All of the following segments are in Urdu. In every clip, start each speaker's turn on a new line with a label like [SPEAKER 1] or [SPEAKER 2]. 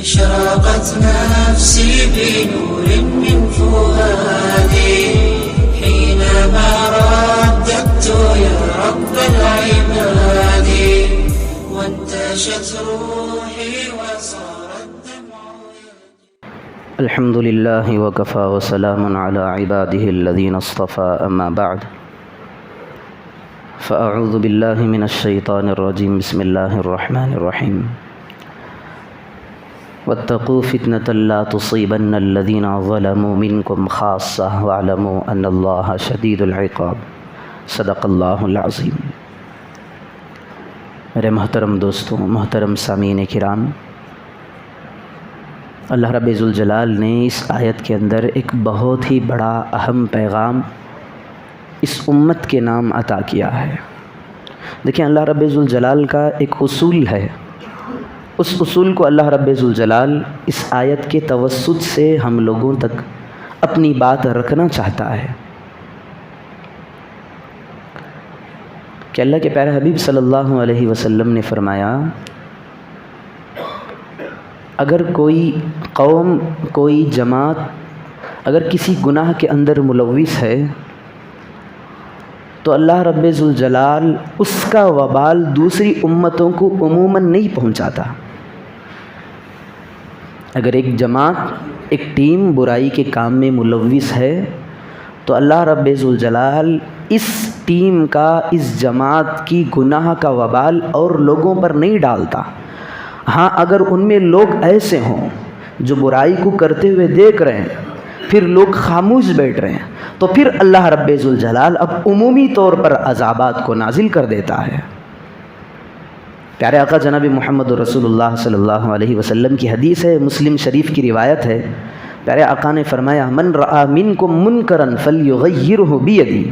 [SPEAKER 1] أشرقت نفسي بنور من فؤادي حينما رددت يا رب العباد وانتشت روحي وصار الدمع.
[SPEAKER 2] الحمد لله وكفى وسلام على عباده الذين اصطفى أما بعد فأعوذ بالله من الشيطان الرجيم بسم الله الرحمن الرحيم واتقوا فتنة لا تصيبن الذين ظلموا منكم خاصة واعلموا أن الله شديد العقاب صدق اللہ العظیم. میرے محترم دوستوں، محترم سامعین کرام، اللہ رب ذوالجلال نے اس آیت کے اندر ایک بہت ہی بڑا اہم پیغام اس امت کے نام عطا کیا ہے. دیکھیں، اللہ رب ذوالجلال کا ایک اصول ہے. اس اصول کو اللہ رب ذوالجلال اس آیت کے توسط سے ہم لوگوں تک اپنی بات رکھنا چاہتا ہے کہ اللہ کے پیارے حبیب صلی اللہ علیہ وسلم نے فرمایا، اگر کوئی قوم، کوئی جماعت اگر کسی گناہ کے اندر ملوث ہے تو اللہ رب ذوالجلال اس کا وبال دوسری امتوں کو عموماً نہیں پہنچاتا. اگر ایک جماعت، ایک ٹیم برائی کے کام میں ملوث ہے تو اللہ رب ذوالجلال اس ٹیم کا، اس جماعت کی گناہ کا وبال اور لوگوں پر نہیں ڈالتا. ہاں، اگر ان میں لوگ ایسے ہوں جو برائی کو کرتے ہوئے دیکھ رہے ہیں، پھر لوگ خاموش بیٹھ رہے ہیں، تو پھر اللہ رب ذوالجلال اب عمومی طور پر عذابات کو نازل کر دیتا ہے. پیارے آقا جناب محمد رسول اللہ صلی اللہ علیہ وسلم کی حدیث ہے، مسلم شریف کی روایت ہے. پیارے آقا نے فرمایا، من رأى منکم منکرا فلیغیرہ بیدی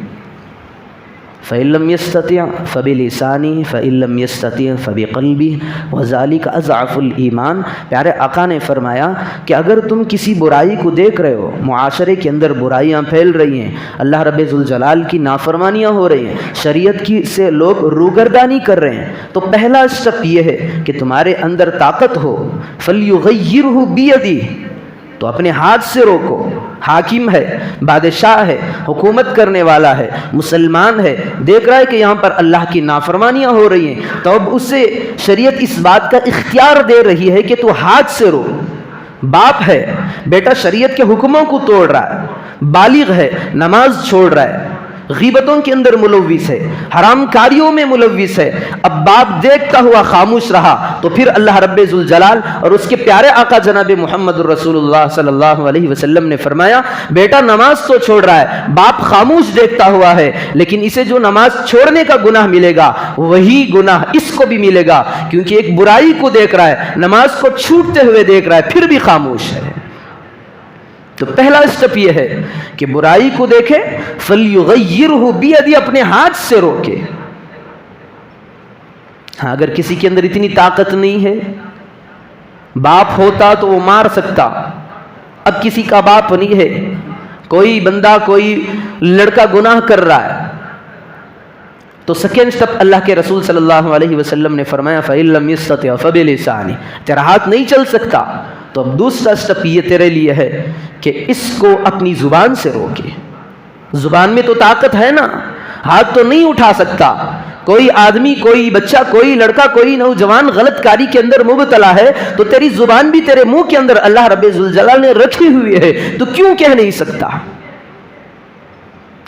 [SPEAKER 2] فإن لم يستطع فبلسانه فإن لم يستطع فبقلبه وذلك أضعف الإيمان. پیارے آقا نے فرمایا کہ اگر تم کسی برائی کو دیکھ رہے ہو، معاشرے کے اندر برائیاں پھیل رہی ہیں، اللہ رب ذوالجلال کی نافرمانیاں ہو رہی ہیں، شریعت کی سے لوگ روگردانی کر رہے ہیں، تو پہلا اسٹیپ یہ ہے کہ تمہارے اندر طاقت ہو، فلیغیرہ بیدی، تو اپنے ہاتھ سے روکو. حاکم ہے، بادشاہ ہے، حکومت کرنے والا ہے، مسلمان ہے، دیکھ رہا ہے کہ یہاں پر اللہ کی نافرمانیاں ہو رہی ہیں، تو اب اسے شریعت اس بات کا اختیار دے رہی ہے کہ تو ہاتھ سے روک. باپ ہے، بیٹا شریعت کے حکموں کو توڑ رہا ہے، بالغ ہے، نماز چھوڑ رہا ہے، غیبتوں کے اندر ملوث ہے، حرام کاریوں میں ملوث ہے، اب باپ دیکھتا ہوا خاموش رہا تو پھر اللہ رب ذوالجلال اور اس کے پیارے آقا جناب محمد رسول اللہ صلی اللہ علیہ وسلم نے فرمایا، بیٹا نماز تو چھوڑ رہا ہے، باپ خاموش دیکھتا ہوا ہے، لیکن اسے جو نماز چھوڑنے کا گناہ ملے گا وہی گناہ اس کو بھی ملے گا، کیونکہ ایک برائی کو دیکھ رہا ہے، نماز کو چھوٹتے ہوئے دیکھ رہا ہے، پھر بھی خاموش ہے. تو پہلا اسٹیپ یہ ہے کہ برائی کو دیکھے، فلیغیرہ بیدی، اپنے ہاتھ سے روکے. ہاں، اگر کسی کے اندر اتنی طاقت نہیں ہے، باپ ہوتا تو وہ مار سکتا، اب کسی کا باپ نہیں ہے، کوئی بندہ، کوئی لڑکا گناہ کر رہا ہے، تو سیکنڈ اسٹیپ اللہ کے رسول صلی اللہ علیہ وسلم نے فرمایا، فإن لم يستطع فبلسانه، تیرا ہاتھ نہیں چل سکتا تو اب دوسرا اسٹیپ یہ تیرے لیے ہے کہ اس کو اپنی زبان سے روکے. زبان میں تو طاقت ہے نا، ہاتھ تو نہیں اٹھا سکتا. کوئی آدمی، کوئی بچہ، کوئی لڑکا، کوئی نوجوان غلط کاری کے اندر مبتلا ہے تو تیری زبان بھی تیرے منہ کے اندر اللہ رب ذوالجلال نے رکھی ہوئی ہے، تو کیوں کہہ نہیں سکتا؟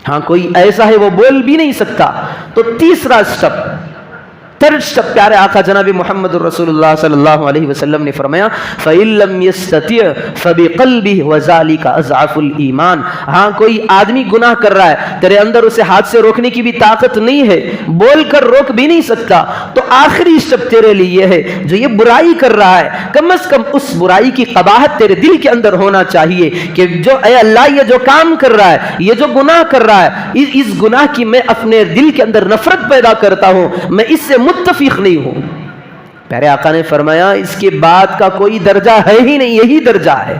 [SPEAKER 2] ہاں، کوئی ایسا ہے وہ بول بھی نہیں سکتا. تو تیسرا اسٹیپ، تھرڈ اسٹیپ، پیارے آقا جناب محمد رسول اللہ صلی اللہ علیہ وسلم نے فرمایا، فإن لم يستطع فبقلبه وذلك أضعف الإيمان. ہاں، کوئی آدمی گناہ کر رہا ہے، تیرے اندر اسے ہاتھ سے روکنے کی بھی طاقت نہیں ہے، بول کر روک بھی نہیں سکتا، تو آخری اسٹیپ تیرے لیے یہ ہے، جو یہ برائی کر رہا ہے، کم از کم اس برائی کی قباحت تیرے دل کے اندر ہونا چاہیے کہ جو اے اللہ، یہ جو کام کر رہا ہے، یہ جو گناہ کر رہا ہے، اس گناہ کی میں اپنے دل کے اندر نفرت پیدا کرتا ہوں، میں اس سے متفق نہیں ہوں. پیارے آقا نے فرمایا، اس کے بعد کا کوئی درجہ ہے ہی نہیں، یہی درجہ ہے.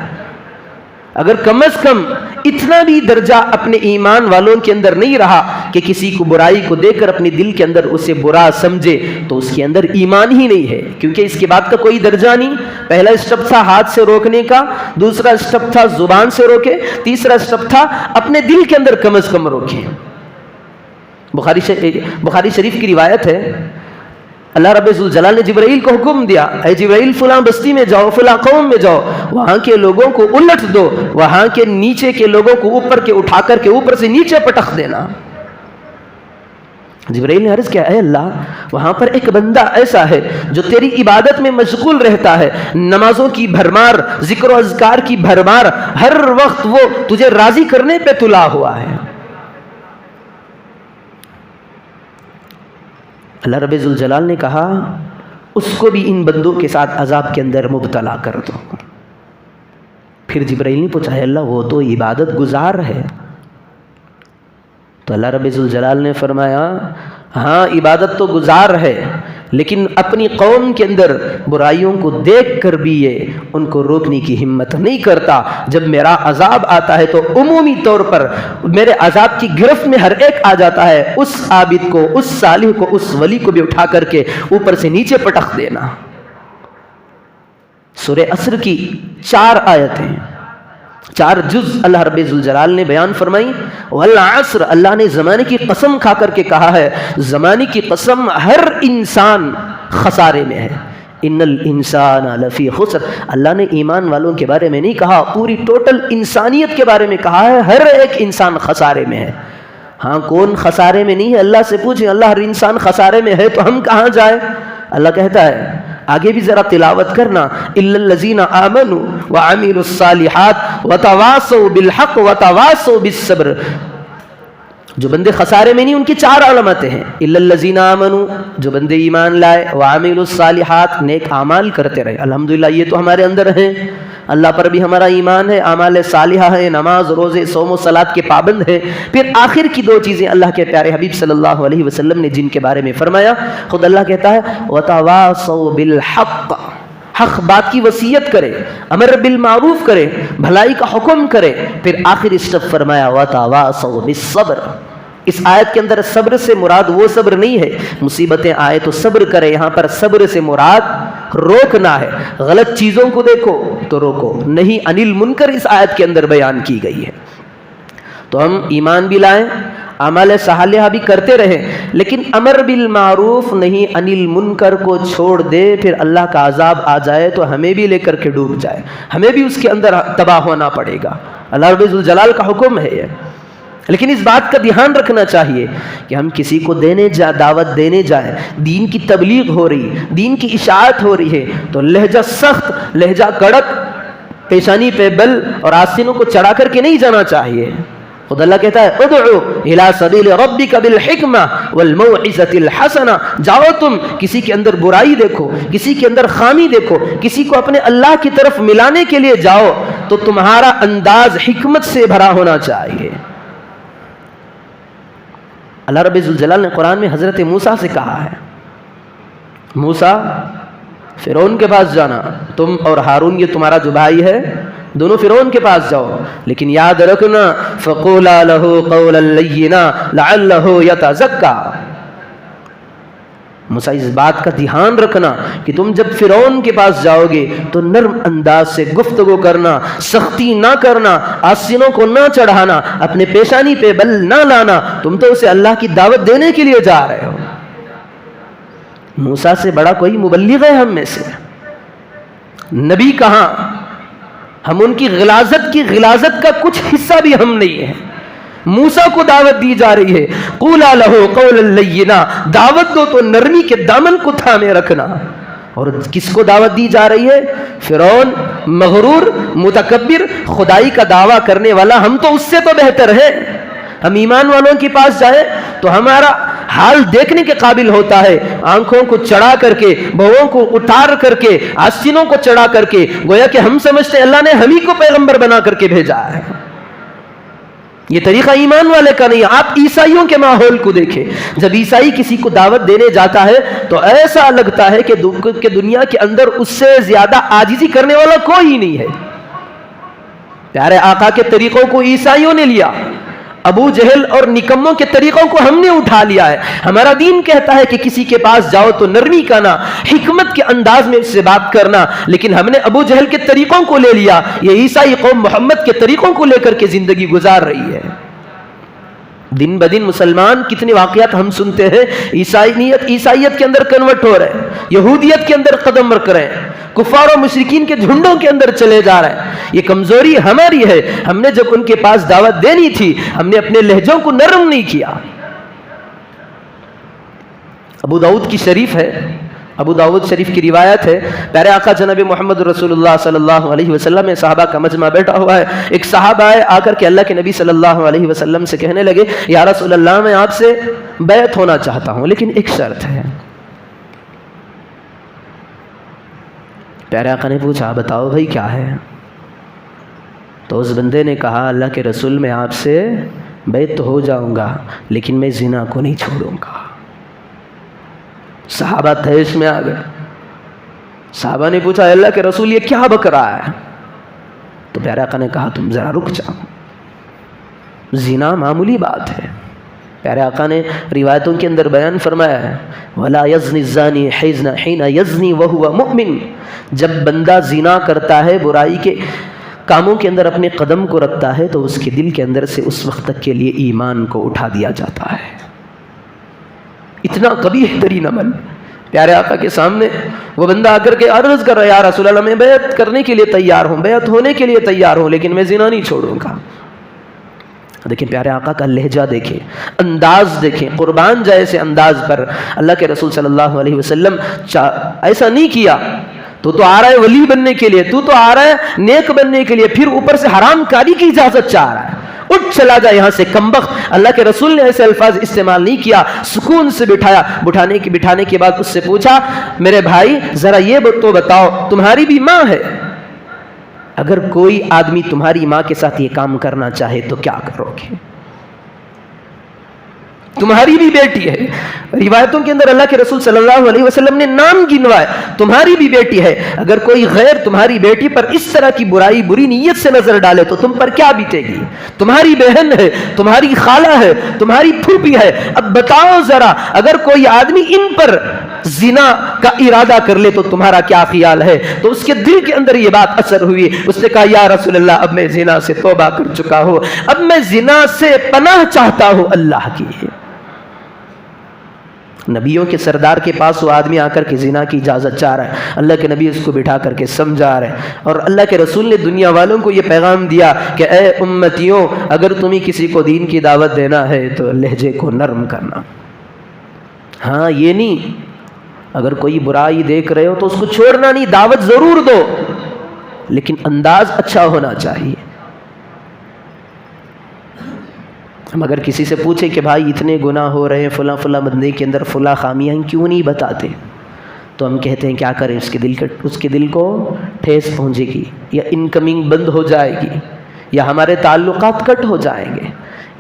[SPEAKER 2] اگر کم از کم اتنا بھی درجہ اپنے ایمان والوں کے اندر نہیں رہا کہ کسی کو برائی کو دیکھ کر اپنے دل کے اندر اسے برا سمجھے، تو اس کے اندر ایمان ہی نہیں ہے، کیونکہ اس کے بعد کا کوئی درجہ نہیں۔ پہلا اسٹیپ تھا ہاتھ سے روکنے کا، دوسرا اسٹیپ تھا زبان سے روکے، تیسرا اسٹیپ تھا اپنے دل کے اندر کم از کم روکے۔ بخاری شریف کی روایت ہے، اللہ رب ذوالجلال نے جبرائیل کو حکم دیا، اے جبرائیل فلاں بستی میں جاؤ، فلاں قوم میں جاؤ، وہاں کے لوگوں کو الٹ دو، وہاں کے نیچے کے لوگوں کو اوپر کے اٹھا کر کے اوپر سے نیچے پٹخ دینا۔ جبرائیل نے عرض کیا، اے اللہ وہاں پر ایک بندہ ایسا ہے جو تیری عبادت میں مشغول رہتا ہے، نمازوں کی بھرمار، ذکر و اذکار کی بھرمار، ہر وقت وہ تجھے راضی کرنے پہ تلا ہوا ہے۔ اللہ رب ذوالجلال نے کہا اس کو بھی ان بندوں کے ساتھ عذاب کے اندر مبتلا کر دو۔ پھر جبرائیل نے پوچھا، ہے اللہ وہ تو عبادت گزار ہے۔ تو اللہ رب ذوالجلال نے فرمایا، ہاں عبادت تو گزار ہے، لیکن اپنی قوم کے اندر برائیوں کو دیکھ کر بھی یہ ان کو روکنے کی ہمت نہیں کرتا۔ جب میرا عذاب آتا ہے تو عمومی طور پر میرے عذاب کی گرفت میں ہر ایک آ جاتا ہے، اس عابد کو، اس صالح کو، اس ولی کو بھی اٹھا کر کے اوپر سے نیچے پٹخ دینا۔ سورہ عصر کی 4 آیتیں، 4 جز اللہ رب ذوالجلال نے بیان فرمائی۔ والعصر، اللہ نے زمانے کی قسم کھا کر کے کہا ہے، زمانے کی قسم، ہر انسان خسارے میں ہے۔ ان الانسان لفی خسر، اللہ نے ایمان والوں کے بارے میں نہیں کہا، پوری ٹوٹل انسانیت کے بارے میں کہا ہے، ہر ایک انسان خسارے میں ہے۔ ہاں کون خسارے میں نہیں ہے؟ اللہ سے پوچھیں، اللہ ہر انسان خسارے میں ہے تو ہم کہاں جائیں؟ اللہ کہتا ہے، آگے بھی ذرا تلاوت کرنا، الا الذین آمنوا وعملوا الصالحات وتواصوا بالحق وتواصوا بالصبر۔ جو بندے خسارے میں نہیں، ان کی 4 علامتیں ہیں۔ الا الذین آمنوا، جو بندے ایمان لائے، وعملوا الصالحات، نیک اعمال کرتے رہے۔ الحمدللہ یہ تو ہمارے اندر ہیں، اللہ پر بھی ہمارا ایمان ہے، اعمال صالحہ ہے، نماز روزے صوم و صلاۃ کے پابند ہے۔ پھر آخر کی 2 چیزیں اللہ کے پیارے حبیب صلی اللہ علیہ وسلم نے جن کے بارے میں فرمایا، خود اللہ کہتا ہے وَتَوَاصَوْا بِالْحَقِّ، حق بات کی وصیت کرے، امر بالمعروف کرے، بھلائی کا حکم کرے۔ پھر آخر اسٹیپ فرمایا وَتَوَاصَوْا بِالصَّبْرِ۔ اس آیت کے اندر صبر سے مراد وہ صبر نہیں ہے مصیبتیں آئے تو صبر کرے، یہاں پر صبر سے مراد روکنا ہے۔ غلط چیزوں کو دیکھو تو روکو، نہیں عن المنکر اس آیت کے اندر بیان کی گئی ہے۔ تو ہم ایمان بھی لائیں، اعمال صالحہ بھی کرتے رہیں، لیکن امر بالمعروف نہیں عن المنکر کو چھوڑ دے، پھر اللہ کا عذاب آ جائے تو ہمیں بھی لے کر کے ڈوب جائے، ہمیں بھی اس کے اندر تباہ ہونا پڑے گا۔ اللہ رب ذوالجلال کا حکم ہے یہ۔ لیکن اس بات کا دھیان رکھنا چاہیے کہ ہم کسی کو دعوت دینے جائیں، دین کی تبلیغ ہو رہی، دین کی اشاعت ہو رہی ہے، تو لہجہ سخت، لہجہ کڑک، پیشانی پہ بل اور آستینوں کو چڑھا کر کے نہیں جانا چاہیے۔ خود اللہ کہتا ہے ادعو الی سبیل ربک بالحکمہ والموعظۃ الحسنہ، جاؤ تم کسی کے اندر برائی دیکھو، کسی کے اندر خامی دیکھو، کسی کو اپنے اللہ کی طرف ملانے کے لیے جاؤ تو تمہارا انداز حکمت سے بھرا ہونا چاہیے۔ اللہ رب ذوالجلال نے قرآن میں حضرت موسیٰ سے کہا ہے، موسیٰ فرعون کے پاس جانا، تم اور ہارون یہ تمہارا جو بھائی ہے دونوں فرعون کے پاس جاؤ، لیکن یاد رکھنا فَقُولَا لَهُ قَوْلًا لَيِّنًا لَعَلَّهُ يَتَذَكَّىٰ۔ موسیٰ اس بات کا دھیان رکھنا کہ تم جب فرعون کے پاس جاؤ گے تو نرم انداز سے گفتگو کرنا، سختی نہ کرنا، آستینوں کو نہ چڑھانا، اپنے پیشانی پہ بل نہ لانا، تم تو اسے اللہ کی دعوت دینے کے لیے جا رہے ہو۔ موسیٰ سے بڑا کوئی مبلغ ہے ہم میں سے؟ نبی کہاں، ہم ان کی غلاظت کا کچھ حصہ بھی ہم نہیں ہیں۔ موسیٰ کو دعوت دی جا رہی ہے، قولا لہو قولا لینا، دعوت دو تو نرمی کے دامن کو تھامے رکھنا۔ اور کس کو دعوت دی جا رہی ہے؟ فرعون، مغرور، متکبر، خدائی کا دعویٰ کرنے والا۔ ہم تو اس سے تو بہتر ہے، ہم ایمان والوں کے پاس جائیں تو ہمارا حال دیکھنے کے قابل ہوتا ہے، آنکھوں کو چڑھا کر کے، بہووں کو اتار کر کے، آستینوں کو چڑھا کر کے، گویا کہ ہم سمجھتے ہیں اللہ نے ہم ہی کو پیغمبر بنا کر کے بھیجا ہے۔ یہ طریقہ ایمان والے کا نہیں۔ آپ عیسائیوں کے ماحول کو دیکھیں، جب عیسائی کسی کو دعوت دینے جاتا ہے تو ایسا لگتا ہے کہ دنیا کے اندر اس سے زیادہ عاجزی کرنے والا کوئی نہیں ہے۔ پیارے آقا کے طریقوں کو عیسائیوں نے لیا، ابو جہل اور نکموں کے طریقوں کو ہم نے اٹھا لیا ہے۔ ہمارا دین کہتا ہے کہ کسی کے پاس جاؤ تو نرمی کرنا، حکمت کے انداز میں اس سے بات کرنا، لیکن ہم نے ابو جہل کے طریقوں کو لے لیا۔ یہ عیسائی قوم محمد کے طریقوں کو لے کر کے زندگی گزار رہی ہے۔ دن بدن مسلمان کتنے واقعات ہم سنتے ہیں، عیسائیت کے اندر کنورٹ ہو رہے ہیں، یہودیت کے اندر قدم رکھ رہے ہیں، کفار و مشرکین کے جھنڈوں کے اندر چلے جا رہے ہیں۔ یہ کمزوری ہماری ہے، ہم نے جب ان کے پاس دعوت دینی تھی ہم نے اپنے لہجوں کو نرم نہیں کیا۔ ابو داؤد کی شریف ہے، ابو داؤد شریف کی روایت ہے، پیارے آقا جناب محمد رسول اللہ صلی اللہ علیہ وسلم میں صحابہ کا مجمع بیٹھا ہوا ہے۔ ایک صحابہ آئے، آ کر کے اللہ کے نبی صلی اللہ علیہ وسلم سے کہنے لگے، یا رسول اللہ میں آپ سے بیعت ہونا چاہتا ہوں لیکن ایک شرط ہے۔ پیارے آقا نے پوچھا، بتاؤ بھائی کیا ہے؟ تو اس بندے نے کہا، اللہ کے رسول میں آپ سے بیعت تو ہو جاؤں گا لیکن میں زنا کو نہیں چھوڑوں گا۔ صحابہ تہش میں آ گئے۔ صحابہ نے پوچھا، اللہ کے رسول یہ کیا بک رہا ہے؟ تو پیارے آقا نے کہا، تم ذرا رک جاؤ، زنا معمولی بات ہے۔ پیارے آقا نے روایتوں کے اندر بیان فرمایا ہے، وَلَا يَزْنِ الزَّانِي حِينَ يَزْنِي وَهُوَ مُؤْمِنٌ، جب بندہ زنا کرتا ہے، برائی کے کاموں کے اندر اپنے قدم کو رکھتا ہے تو اس کے دل کے اندر سے اس وقت تک کے لیے ایمان کو اٹھا دیا جاتا ہے۔ اتنا قبیح ترین عمل۔ پیارے آقا کے سامنے وہ بندہ آ کر کے عرض کر رہا ہے، یا رسول اللہ میں بیعت کرنے کے لیے تیار ہوں، بیعت ہونے کے لیے تیار ہوں لیکن میں زنا نہیں چھوڑوں گا۔ دیکھیں پیارے آقا کا لہجہ دیکھیں، انداز دیکھیں، قربان جیسے انداز پر اللہ کے رسول صلی اللہ علیہ وسلم ایسا نہیں کیا۔ تو آ رہا ہے ولی بننے کے لیے، تو آ رہا ہے نیک بننے کے لیے، پھر اوپر سے حرام کاری کی اجازت چاہ رہا ہے۔ اٹھ چلا جا یہاں سے کمبخت۔ اللہ کے رسول نے ایسے الفاظ استعمال نہیں کیا، سکون سے بٹھایا، بٹھانے کے بعد اس سے پوچھا، میرے بھائی ذرا یہ تو بتاؤ، تمہاری بھی ماں ہے، اگر کوئی آدمی تمہاری ماں کے ساتھ یہ کام کرنا چاہے تو کیا کرو گے؟ تمہاری بھی بیٹی ہے۔ روایتوں کے اندر اللہ کے رسول صلی اللہ علیہ وسلم نے نام گنوائے، تمہاری بھی بیٹی ہے، اگر کوئی غیر تمہاری بیٹی پر اس طرح کی برائی، بری نیت سے نظر ڈالے تو تم پر کیا بیتے گی؟ تمہاری بہن ہے، تمہاری خالہ ہے، تمہاری پھوپھی ہے، اب بتاؤ ذرا اگر کوئی آدمی ان پر زنا کا ارادہ کر لے تو تمہارا کیا خیال ہے؟ تو اس کے دل کے اندر یہ بات اثر ہوئی، اس نے کہا، یا رسول اللہ اب میں زنا سے توبہ کر چکا ہوں، اب میں زنا سے پناہ چاہتا ہوں اللہ کی۔ نبیوں کے سردار کے پاس وہ آدمی آ کر کے زنا کی اجازت چاہ رہا ہے، اللہ کے نبی اس کو بٹھا کر کے سمجھا رہے ہیں، اور اللہ کے رسول نے دنیا والوں کو یہ پیغام دیا کہ اے امتیوں، اگر تمہیں کسی کو دین کی دعوت دینا ہے تو لہجے کو نرم کرنا۔ ہاں یہ نہیں اگر کوئی برائی دیکھ رہے ہو تو اس کو چھوڑنا نہیں، دعوت ضرور دو لیکن انداز اچھا ہونا چاہیے۔ ہم اگر کسی سے پوچھیں کہ بھائی اتنے گناہ ہو رہے ہیں، فلاں فلاں بندے کے اندر فلاں خامیاں کیوں نہیں بتاتے، تو ہم کہتے ہیں کیا کریں، اس کے دل کو ٹھیس پہنچے گی، یا انکمنگ بند ہو جائے گی، یا ہمارے تعلقات کٹ ہو جائیں گے۔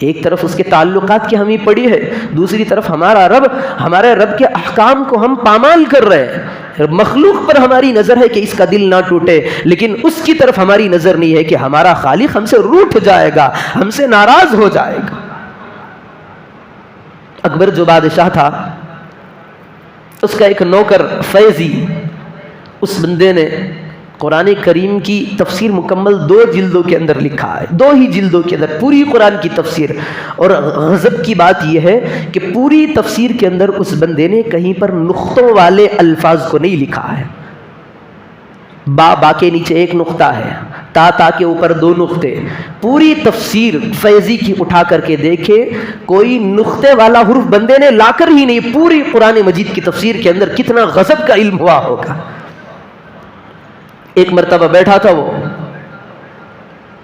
[SPEAKER 2] ایک طرف اس کے تعلقات کی ہمیں پڑی ہے، دوسری طرف ہمارے رب کے احکام کو ہم پامال کر رہے ہیں۔ مخلوق پر ہماری نظر ہے کہ اس کا دل نہ ٹوٹے، لیکن اس کی طرف ہماری نظر نہیں ہے کہ ہمارا خالق ہم سے روٹھ جائے گا، ہم سے ناراض ہو جائے گا۔ اکبر جو بادشاہ تھا، اس کا ایک نوکر فیضی، اس بندے نے قرآن کریم کی تفسیر مکمل 2 جلدوں کے اندر لکھا ہے، 2 ہی جلدوں کے اندر پوری قرآن کی تفسیر۔ اور غضب کی بات یہ ہے کہ پوری تفسیر کے اندر اس بندے نے کہیں پر نقطوں والے الفاظ کو نہیں لکھا ہے۔ با کے نیچے 1 نقطہ ہے، تا کے اوپر 2 نقطے۔ پوری تفسیر فیضی کی اٹھا کر کے دیکھے، کوئی نقطے والا حرف بندے نے لا کر ہی نہیں۔ پوری قرآن مجید کی تفسیر کے اندر کتنا غضب کا علم ہوا ہوگا۔ ایک مرتبہ بیٹھا تھا وہ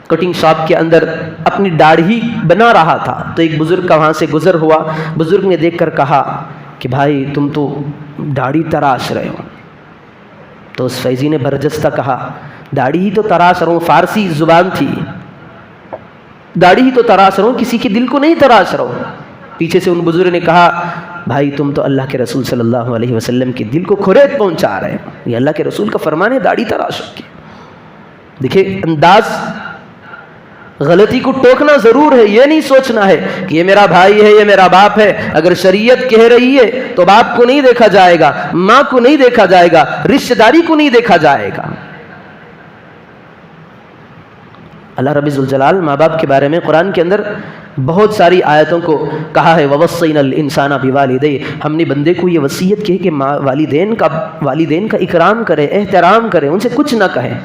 [SPEAKER 2] کٹنگ شاپ کے اندر، اپنی داڑھی بنا رہا تھا، تو ایک بزرگ کا وہاں سے گزر ہوا۔ بزرگ نے دیکھ کر کہا کہ بھائی تم تو داڑھی تراش رہے ہو۔ تو اس فیضی نے برجستہ کہا، داڑھی ہی تو تراش رہا ہوں، فارسی زبان تھی، داڑھی ہی تو تراش رہا ہوں، کسی کے دل کو نہیں تراش رہا ہوں۔ پیچھے سے ان بزرگ نے کہا، بھائی تم تو اللہ کے رسول صلی اللہ علیہ وسلم کے دل کو کھریت پہنچا رہے ہیں، یہ اللہ کے رسول کا فرمان ہے، داڑھی تراش کی۔ دیکھیں انداز غلطی کو ٹوکنا ضرور ہے، یہ نہیں سوچنا ہے کہ یہ میرا بھائی ہے، یہ میرا باپ ہے، اگر شریعت کہہ رہی ہے تو باپ کو نہیں دیکھا جائے گا، ماں کو نہیں دیکھا جائے گا، رشتہ داری کو نہیں دیکھا جائے گا۔ اللہ رب ذوالجلال ماں باپ کے بارے میں قرآن کے اندر بہت ساری آیتوں کو کہا ہے، وَوَصَّيْنَا الْإِنسَانَ بِوَالِدَيْهِ، ہم نے بندے کو یہ وصیت کی کہ والدین کا اکرام کرے، احترام کرے، ان سے کچھ نہ کہیں۔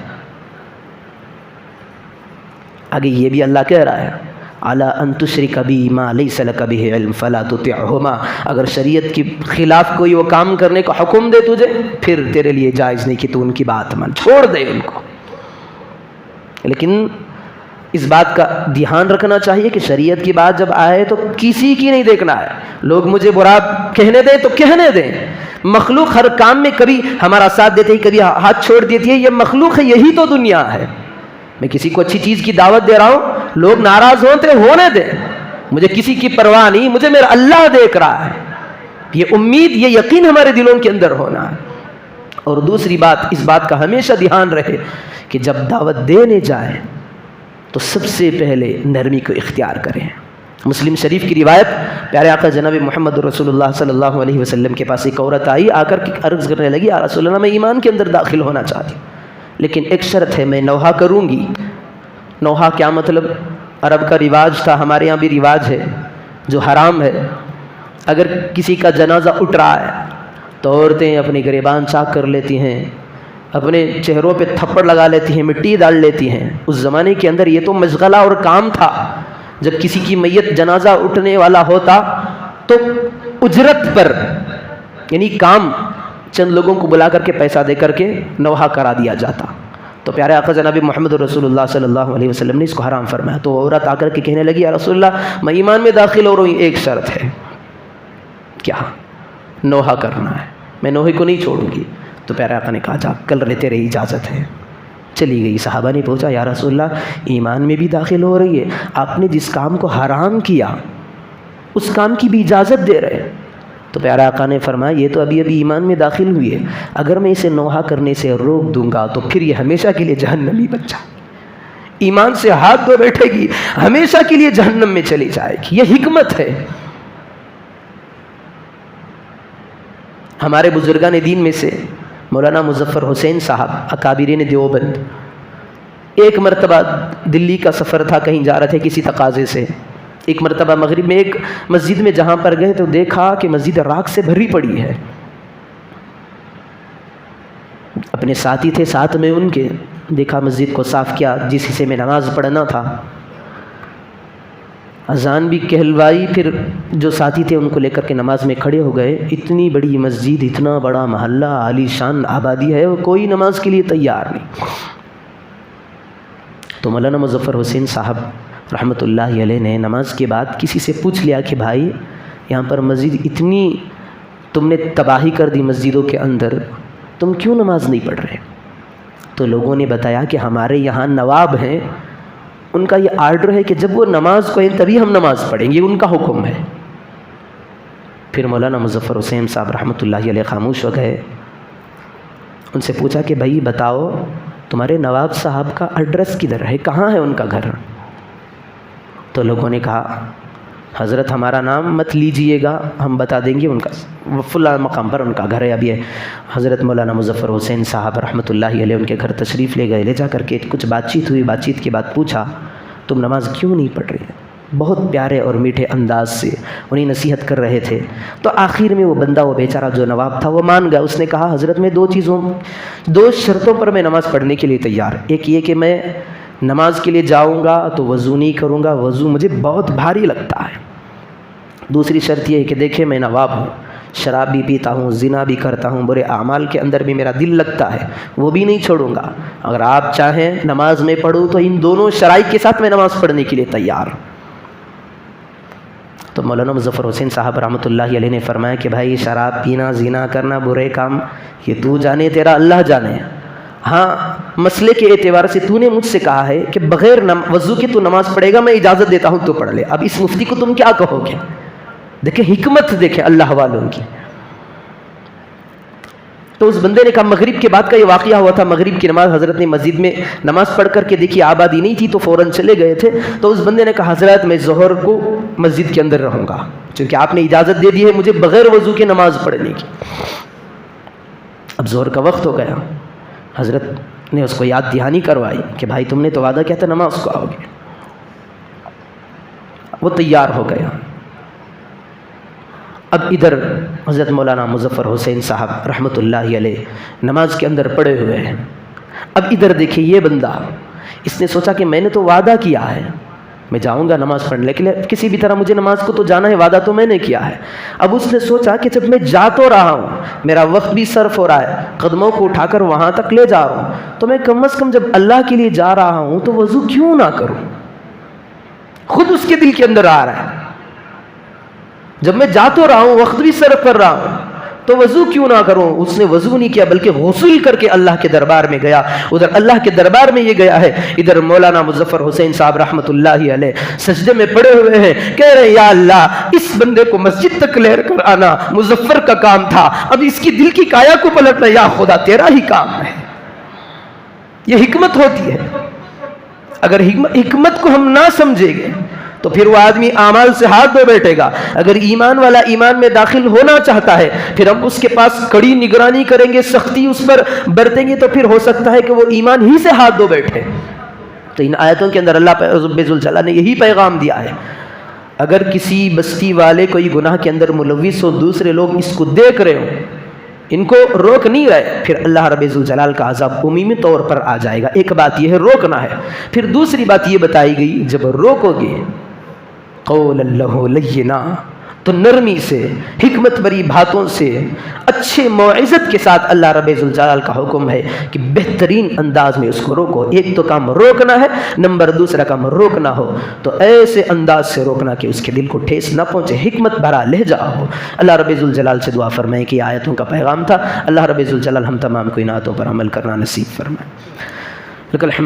[SPEAKER 2] آگے یہ بھی اللہ کہہ رہا ہے اَلَا أَن تُشْرِكَ بِي مَا لَيْسَ لَكَ بِهِ عِلْمٌ فَلَا تُطِعْهُمَا، اگر شریعت کے خلاف کوئی وہ کام کرنے کا حکم دے تجھے، پھر تیرے لیے جائز نہیں کہ تو ان کی بات مان، چھوڑ دے ان کو۔ لیکن اس بات کا دھیان رکھنا چاہیے کہ شریعت کی بات جب آئے تو کسی کی نہیں دیکھنا ہے۔ لوگ مجھے برا کہنے دیں تو کہنے دیں، مخلوق ہر کام میں کبھی ہمارا ساتھ دیتی ہے، کبھی ہاتھ چھوڑ دیتی ہے، یہ مخلوق ہے، یہی تو دنیا ہے۔ میں کسی کو اچھی چیز کی دعوت دے رہا ہوں، لوگ ناراض ہوتے ہونے دیں، مجھے کسی کی پرواہ نہیں، مجھے میرا اللہ دیکھ رہا ہے۔ یہ امید، یہ یقین ہمارے دلوں کے اندر ہونا ہے۔ اور دوسری بات، اس بات کا ہمیشہ دھیان رہے کہ جب دعوت دینے جائیں تو سب سے پہلے نرمی کو اختیار کریں۔ مسلم شریف کی روایت، پیارے آقا جناب محمد رسول اللہ صلی اللہ علیہ وسلم کے پاس ایک عورت آئی، آ کر عرض کرنے لگی، یا رسول اللہ میں ایمان کے اندر داخل ہونا چاہتی ہوں، لیکن ایک شرط ہے، میں نوحہ کروں گی۔ نوحہ کیا مطلب؟ عرب کا رواج تھا، ہمارے یہاں بھی رواج ہے جو حرام ہے۔ اگر کسی کا جنازہ اٹھ رہا ہے تو عورتیں اپنی گریبان چاک کر لیتی ہیں، اپنے چہروں پہ تھپڑ لگا لیتی ہیں، مٹی ڈال لیتی ہیں۔ اس زمانے کے اندر یہ تو مشغلہ اور کام تھا۔ جب کسی کی میت جنازہ اٹھنے والا ہوتا تو اجرت پر، یعنی کام، چند لوگوں کو بلا کر کے پیسہ دے کر کے نوحہ کرا دیا جاتا۔ تو پیارے آقا جناب محمد رسول اللہ صلی اللہ علیہ وسلم نے اس کو حرام فرمایا۔ تو عورت آ کر کے کہنے لگی، یا رسول اللہ میں ایمان میں داخل ہو رہا ہوں، ایک شرط ہے۔ کیا؟ نوحہ کرنا ہے، میں نوحے کو نہیں چھوڑوں گی۔ تو پیارے آقا نے کہا، جا کل رہتے رہی، اجازت ہے۔ چلی گئی۔ صحابہ نے پوچھا، یا رسول اللہ ایمان میں بھی داخل ہو رہی ہے، آپ نے جس کام کو حرام کیا اس کام کی بھی اجازت دے رہے ہیں۔ تو پیارے آقا نے فرمایا، یہ تو ابھی ایمان میں داخل ہوئی ہے، اگر میں اسے نوحہ کرنے سے روک دوں گا تو پھر یہ ہمیشہ کے لیے جہنمی بن جائے گی، ایمان سے ہاتھ دھو بیٹھے گی، ہمیشہ کے لیے جہنم میں چلی جائے گی۔ یہ حکمت ہے۔ ہمارے بزرگان دین میں سے مولانا مظفر حسین صاحب اکابرین دیوبند، ایک مرتبہ دلی کا سفر تھا، کہیں جا رہے تھے کسی تقاضے سے، ایک مرتبہ مغرب میں ایک مسجد میں جہاں پر گئے تو دیکھا کہ مسجد راکھ سے بھری پڑی ہے۔ اپنے ساتھی تھے ساتھ میں ان کے، دیکھا مسجد کو صاف کیا، جس حصے میں نماز پڑھنا تھا، اذان بھی کہلوائی، پھر جو ساتھی تھے ان کو لے کر کے نماز میں کھڑے ہو گئے۔ اتنی بڑی مسجد، اتنا بڑا محلہ، عالی شان آبادی ہے، کوئی نماز کے لیے تیار نہیں۔ تو مولانا مظفر حسین صاحب رحمۃ اللہ علیہ نے نماز کے بعد کسی سے پوچھ لیا کہ بھائی یہاں پر مسجد اتنی تم نے تباہی کر دی مسجدوں کے اندر، تم کیوں نماز نہیں پڑھ رہے؟ تو لوگوں نے بتایا کہ ہمارے یہاں نواب ہیں، ان کا یہ آرڈر ہے کہ جب وہ نماز پڑھیں تبھی ہم نماز پڑھیں گے، ان کا حکم ہے۔ پھر مولانا مظفر حسین صاحب رحمۃ اللہ علیہ خاموش ہو گئے۔ ان سے پوچھا کہ بھائی بتاؤ تمہارے نواب صاحب کا ایڈریس کدھر ہے، کہاں ہے ان کا گھر؟ تو لوگوں نے کہا حضرت ہمارا نام مت لیجئے گا، ہم بتا دیں گے ان کا فلاں مقام پر ان کا گھر ہے۔ ابھی ہے حضرت مولانا مظفر حسین صاحب رحمۃ اللہ علیہ ان کے گھر تشریف لے گئے، لے جا کر کے کچھ بات چیت ہوئی، بات چیت کے بعد پوچھا تم نماز کیوں نہیں پڑھ رہے؟ بہت پیارے اور میٹھے انداز سے انہیں نصیحت کر رہے تھے۔ تو آخر میں وہ بندہ، وہ بیچارہ جو نواب تھا، وہ مان گیا۔ اس نے کہا حضرت میں دو شرطوں پر میں نماز پڑھنے کے لیے تیار، ایک یہ کہ میں نماز کے لیے جاؤں گا تو وضو نہیں کروں گا، وضو مجھے بہت بھاری لگتا ہے۔ دوسری شرط یہ ہے کہ دیکھیں میں نواب ہوں، شراب بھی پیتا ہوں، زنا بھی کرتا ہوں، برے اعمال کے اندر بھی میرا دل لگتا ہے، وہ بھی نہیں چھوڑوں گا۔ اگر آپ چاہیں نماز میں پڑھوں تو ان دونوں شرائط کے ساتھ میں نماز پڑھنے کے لیے تیار ہوں۔ تو مولانا مظفر حسین صاحب رحمۃ اللہ علیہ نے فرمایا کہ بھائی شراب پینا، زنا کرنا، برے کام، یہ تو جانے، تیرا اللہ جانے۔ ہاں مسئلے کے اعتبار سے تو نے مجھ سے کہا ہے کہ بغیر وضو کے تو نماز پڑھے گا، میں اجازت دیتا ہوں تو پڑھ لے۔ اب اس مفتی کو تم کیا کہو گے؟ دیکھیں حکمت، دیکھیں اللہ والوں کی۔ تو اس بندے نے کہا مغرب کے بعد کا یہ واقعہ ہوا تھا، مغرب کی نماز حضرت نے مسجد میں نماز پڑھ کر کے دیکھی آبادی نہیں تھی تو فوراً چلے گئے تھے، تو اس بندے نے کہا حضرت میں ظہر کو مسجد کے اندر رہوں گا چونکہ آپ نے اجازت دے دی ہے مجھے بغیر وضو کے نماز پڑھنے کی۔ اب ظہر کا وقت ہو گیا، حضرت نے اس کو یاد دہانی کروائی کہ بھائی تم نے تو وعدہ کیا تھا نماز کو آؤ گے۔ وہ تیار ہو گیا۔ اب ادھر حضرت مولانا مظفر حسین صاحب رحمۃ اللہ علیہ نماز کے اندر پڑے ہوئے ہیں۔ اب ادھر دیکھیں یہ بندہ، اس نے سوچا کہ میں نے تو وعدہ کیا ہے میں جاؤں گا نماز پڑھنے، لیکن کسی بھی طرح مجھے نماز کو تو جانا ہے، وعدہ تو میں نے کیا ہے۔ اب اس نے سوچا کہ جب میں جا تو رہا ہوں، میرا وقت بھی صرف ہو رہا ہے، قدموں کو اٹھا کر وہاں تک لے جا رہا ہوں، تو میں کم از کم جب اللہ کے لیے جا رہا ہوں تو وضو کیوں نہ کروں۔ خود اس کے دل کے اندر آ رہا ہے جب میں جا تو رہا ہوں، وقت بھی صرف کر رہا ہوں، تو وضو کیوں نہ کروں۔ اس نے وضو نہیں کیا بلکہ غسل کر کے اللہ کے دربار میں گیا۔ ادھر اللہ کے دربار میں یہ گیا ہے، ادھر مولانا مظفر حسین صاحب رحمۃ اللہ علیہ سجدے میں پڑے ہوئے ہیں، کہہ رہے ہیں یا اللہ اس بندے کو مسجد تک لے کر آنا مظفر کا کام تھا، اب اس کی دل کی کایا کو پلٹنا یا خدا تیرا ہی کام ہے۔ یہ حکمت ہوتی ہے۔ اگر حکمت کو ہم نہ سمجھیں گے تو پھر وہ آدمی اعمال سے ہاتھ دھو بیٹھے گا۔ اگر ایمان والا ایمان میں داخل ہونا چاہتا ہے، پھر ہم اس کے پاس کڑی نگرانی کریں گے، سختی اس پر برتیں گے، تو پھر ہو سکتا ہے کہ وہ ایمان ہی سے ہاتھ دھو بیٹھے۔ تو ان آیتوں کے اندر اللہ رب ذوالجلال نے یہی پیغام دیا ہے، اگر کسی بستی والے کوئی گناہ کے اندر ملوث ہو، دوسرے لوگ اس کو دیکھ رہے ہوں، ان کو روک نہیں رہے، پھر اللہ رب ذوالجلال کا عذاب عمومی طور پر آ جائے گا۔ ایک بات یہ ہے روکنا ہے، پھر دوسری بات یہ بتائی گئی جب روکو گے قول اللہ لینا، تو نرمی سے، حکمت بری باتوں سے، اچھے موعظت کے ساتھ اللہ رب ذوالجلال کا حکم ہے کہ بہترین انداز میں اس کو روکو۔ ایک تو کام روکنا ہے، نمبر دوسرا کام روکنا ہو تو ایسے انداز سے روکنا کہ اس کے دل کو ٹھیس نہ پہنچے، حکمت بھرا لہجہ ہو۔ اللہ رب ذوالجلال سے دعا فرمائیں کہ آیتوں کا پیغام تھا۔ اللہ رب ذوالجلال ہم تمام کو ان آیتوں پر عمل کرنا نصیب فرمائے۔ لک الحمد